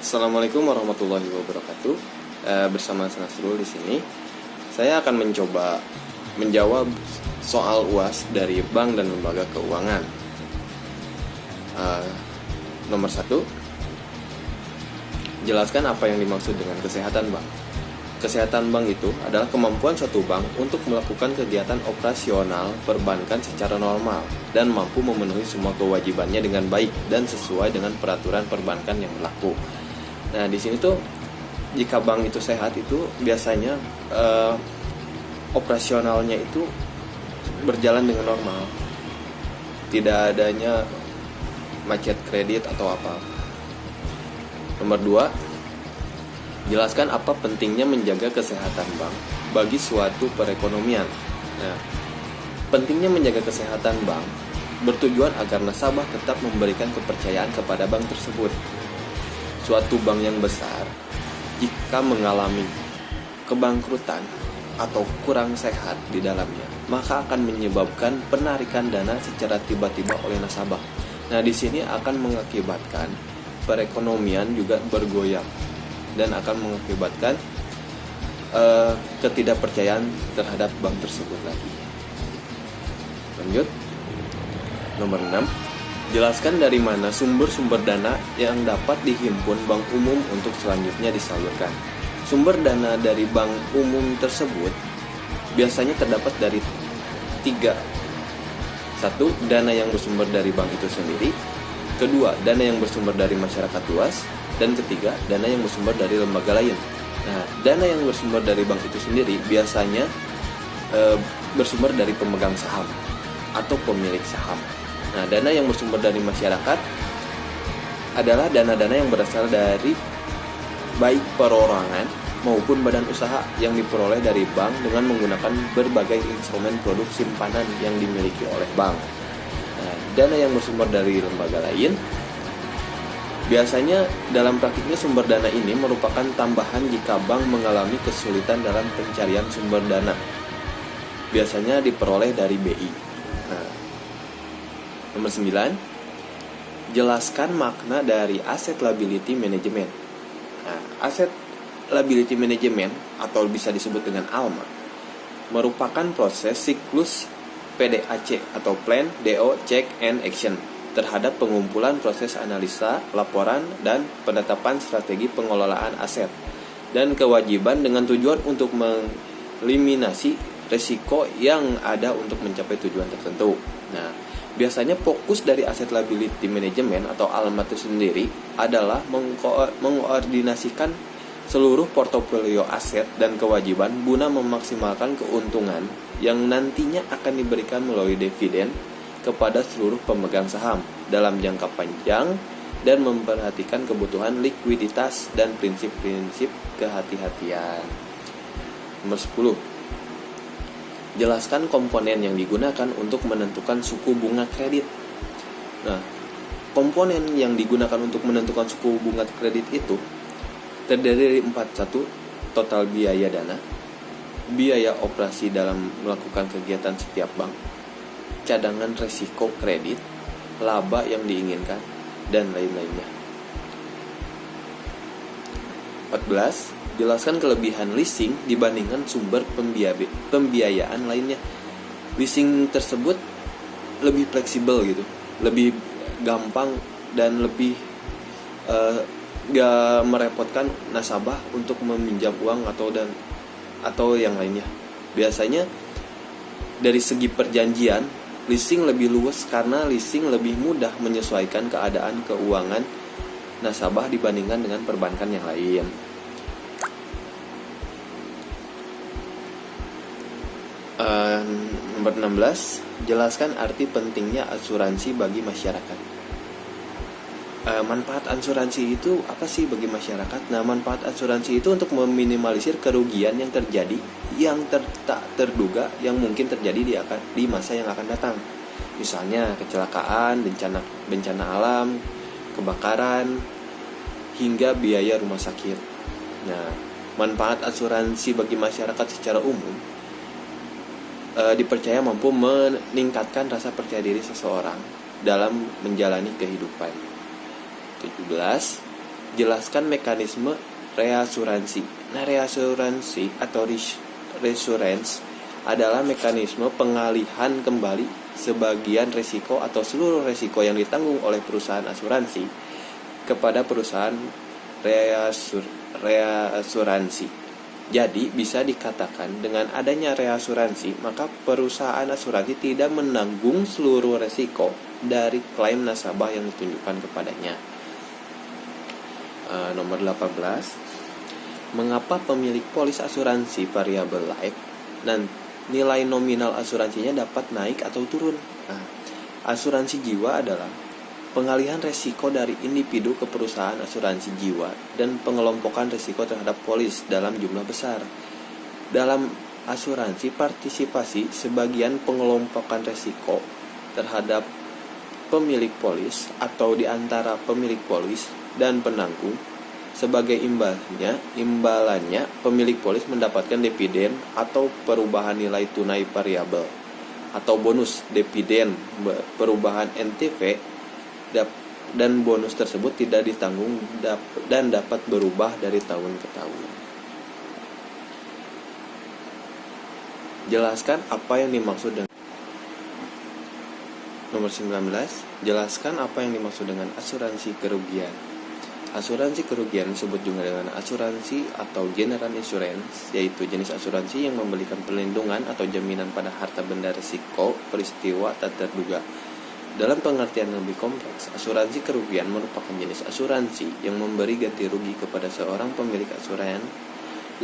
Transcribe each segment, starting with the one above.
Assalamualaikum warahmatullahi wabarakatuh. Bersama Nasrul di sini, saya akan mencoba menjawab soal UAS dari bank dan lembaga keuangan. Nomor 1, jelaskan apa yang dimaksud dengan kesehatan bank. Kesehatan bank itu adalah kemampuan suatu bank untuk melakukan kegiatan operasional perbankan secara normal dan mampu memenuhi semua kewajibannya dengan baik dan sesuai dengan peraturan perbankan yang berlaku. Nah, di sini tuh jika bank itu sehat itu biasanya operasionalnya itu berjalan dengan normal. Tidak adanya macet kredit atau apa. Nomor 2, jelaskan apa pentingnya menjaga kesehatan bank bagi suatu perekonomian. Nah, pentingnya menjaga kesehatan bank bertujuan agar nasabah tetap memberikan kepercayaan kepada bank tersebut. Suatu bank yang besar, jika mengalami kebangkrutan atau kurang sehat di dalamnya, maka akan menyebabkan penarikan dana secara tiba-tiba oleh nasabah. Nah, di sini akan mengakibatkan perekonomian juga bergoyang dan akan mengakibatkan ketidakpercayaan terhadap bank tersebut lagi. Lanjut. Nomor 6, jelaskan dari mana sumber-sumber dana yang dapat dihimpun bank umum untuk selanjutnya disalurkan. Sumber dana dari bank umum tersebut biasanya terdapat dari 3. 1, dana yang bersumber dari bank itu sendiri. 2, dana yang bersumber dari masyarakat luas. Dan 3, dana yang bersumber dari lembaga lain. Nah, dana yang bersumber dari bank itu sendiri biasanya bersumber dari pemegang saham atau pemilik saham. Nah, dana yang bersumber dari masyarakat adalah dana-dana yang berasal dari baik perorangan maupun badan usaha yang diperoleh dari bank dengan menggunakan berbagai instrumen produk simpanan yang dimiliki oleh bank. Nah, dana yang bersumber dari lembaga lain biasanya dalam praktiknya sumber dana ini merupakan tambahan jika bank mengalami kesulitan dalam pencarian sumber dana. Biasanya diperoleh dari BI. Nah, nomor 9, jelaskan makna dari Asset Liability Management. Nah, Asset Liability Management atau bisa disebut dengan ALMA merupakan proses siklus PDAC atau Plan, DO, Check, and Action terhadap pengumpulan proses analisa, laporan, dan penetapan strategi pengelolaan aset dan kewajiban dengan tujuan untuk mengeliminasi risiko yang ada untuk mencapai tujuan tertentu. Nah, biasanya fokus dari Asset Liability Management atau ALMA itu sendiri adalah mengkoordinasikan seluruh portofolio aset dan kewajiban guna memaksimalkan keuntungan yang nantinya akan diberikan melalui dividen kepada seluruh pemegang saham dalam jangka panjang dan memperhatikan kebutuhan likuiditas dan prinsip-prinsip kehati-hatian. Nomor 10, jelaskan komponen yang digunakan untuk menentukan suku bunga kredit. Nah, komponen yang digunakan untuk menentukan suku bunga kredit itu terdiri dari 4. 1, total biaya dana, biaya operasi dalam melakukan kegiatan setiap bank, cadangan resiko kredit, laba yang diinginkan, dan lain-lainnya. 14, jelaskan kelebihan leasing dibandingkan sumber pembiayaan lainnya. Leasing tersebut lebih fleksibel gitu, lebih gampang dan lebih gak merepotkan nasabah untuk meminjam uang atau yang lainnya. Biasanya dari segi perjanjian, leasing lebih luas karena leasing lebih mudah menyesuaikan keadaan keuangan nasabah dibandingkan dengan perbankan yang lain. Nomor 16, jelaskan arti pentingnya asuransi bagi masyarakat. Manfaat asuransi itu apa sih bagi masyarakat? Nah, manfaat asuransi itu untuk meminimalisir kerugian yang terjadi yang tak terduga yang mungkin terjadi di masa yang akan datang. Misalnya kecelakaan, bencana alam, kebakaran, hingga biaya rumah sakit. Nah, manfaat asuransi bagi masyarakat secara umum dipercaya mampu meningkatkan rasa percaya diri seseorang dalam menjalani kehidupan. 17. Jelaskan mekanisme reasuransi. Nah, reasuransi atau reassurance adalah mekanisme pengalihan kembali sebagian risiko atau seluruh risiko yang ditanggung oleh perusahaan asuransi kepada perusahaan reasuransi. Jadi bisa dikatakan dengan adanya reasuransi, maka perusahaan asuransi tidak menanggung seluruh risiko dari klaim nasabah yang ditunjukkan kepadanya. Nomor 18. Mengapa pemilik polis asuransi variabel life dan nilai nominal asuransinya dapat naik atau turun? Nah, asuransi jiwa adalah pengalihan risiko dari individu ke perusahaan asuransi jiwa dan pengelompokan risiko terhadap polis dalam jumlah besar. Dalam asuransi partisipasi, sebagian pengelompokan risiko terhadap pemilik polis atau di antara pemilik polis dan penanggung. Sebagai imbalannya pemilik polis mendapatkan dividen atau perubahan nilai tunai variabel atau bonus dividen perubahan NTV, dan bonus tersebut tidak ditanggung dan dapat berubah dari tahun ke tahun. Jelaskan apa yang dimaksud dengan Nomor 19. Jelaskan apa yang dimaksud dengan asuransi kerugian. Asuransi kerugian disebut juga dengan asuransi atau general insurance, yaitu jenis asuransi yang memberikan perlindungan atau jaminan pada harta benda risiko peristiwa tak terduga. Dalam pengertian lebih kompleks, asuransi kerugian merupakan jenis asuransi yang memberi ganti rugi kepada seorang pemilik asuransi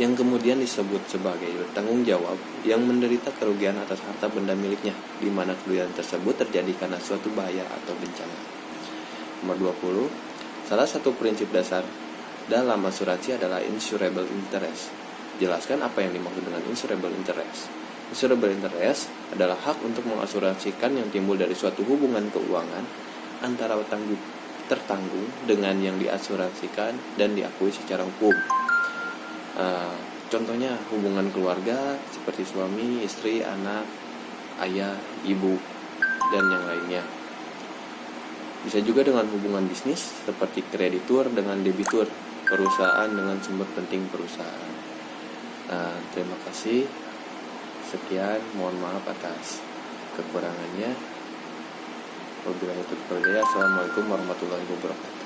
yang kemudian disebut sebagai bertanggung jawab yang menderita kerugian atas harta benda miliknya, di mana kerugian tersebut terjadi karena suatu bahaya atau bencana. Nomor 20. Salah satu prinsip dasar dalam asuransi adalah insurable interest. Jelaskan apa yang dimaksud dengan insurable interest. Insurable interest adalah hak untuk mengasuransikan yang timbul dari suatu hubungan keuangan antara tertanggung dengan yang diasuransikan dan diakui secara hukum. Contohnya hubungan keluarga seperti suami, istri, anak, ayah, ibu, dan yang lainnya. Bisa juga dengan hubungan bisnis seperti kreditur dengan debitur, perusahaan dengan sumber penting perusahaan. Terima kasih. Sekian, mohon maaf atas kekurangannya. Wabillahi taufiq wal hidayah. Assalamualaikum warahmatullahi wabarakatuh.